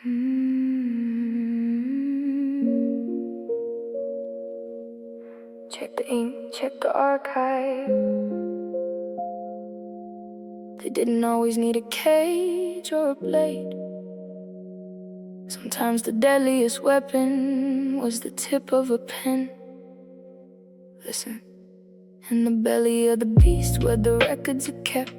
Check the ink, check the archive. They didn't always need a cage or a blade. Sometimes the deadliest weapon was the tip of a pen. Listen, in the belly of the beast where the records are kept,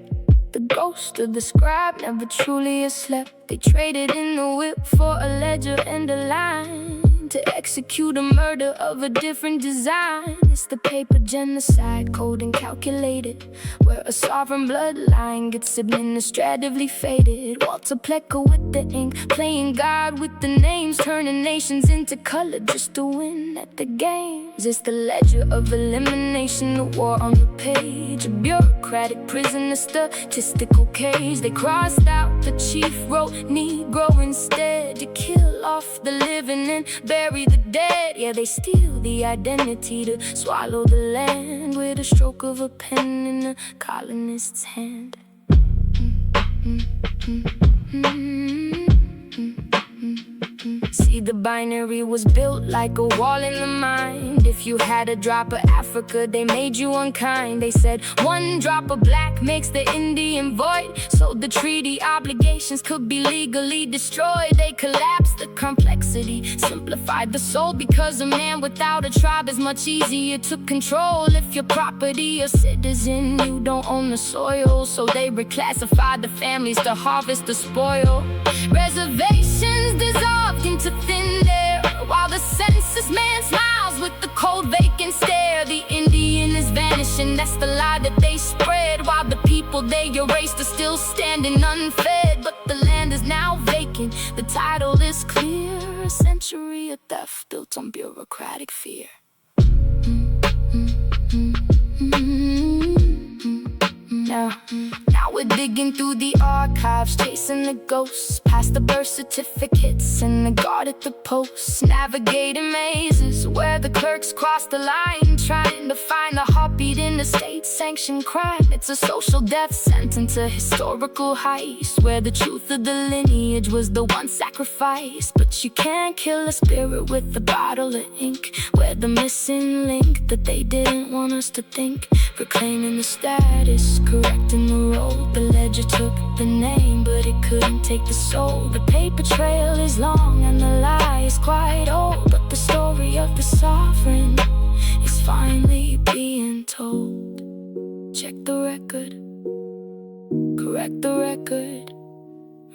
the ghost of the scribe never truly has slept. They traded in the whip for a ledger and a line to execute a murder of a different design. It's the paper genocide, cold and calculated, where a sovereign bloodline gets administratively faded. Walter Plecker with the ink, playing God with the names, turning nations into color just to win at the games. It's the ledger of elimination, the war on the page, a bureaucratic prison, a statistical cage. They crossed out the chief, wrote Negro instead, to kill off the living and bury the dead. Yeah, they steal the identity to swallow the land with a stroke of a pen in a colonist's hand. See, the binary was built like a wall in the mind. If you had a drop of Africa, they made you unkind. They said one drop of black makes the Indian void, so the treaty obligations could be legally destroyed. They collapsed the complexity, simplified the soul, because a man without a tribe is much easier to control. If you're property or citizen, you don't own the soil, so they reclassified the families to harvest the spoil. Reservations dissolved into thin air, while the census man smiles with the cold vacant stare. The Indian is vanishing, that's the lie that they spread, while the people they erased are still standing unfed. But the land is now vacant, the title is clear, a century of theft built on bureaucratic fear. Now we're digging through the archives, chasing the ghosts, past the birth certificates and the guard at the post, navigating mazes where the clerks cross the line, trying to find the heartbeat in the state-sanctioned crime. It's a social death sentence, a historical heist, where the truth of the lineage was the one sacrifice. But you can't kill a spirit with a bottle of ink. We're the missing link that they didn't want us to think, reclaiming the status, correcting the road. The ledger took the name, but it couldn't take the soul. The paper trail is long and the lie is quite old, but the story of the sovereign is finally being told. Check the record, correct the record.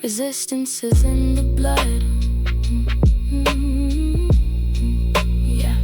Resistance is in the blood. Yeah.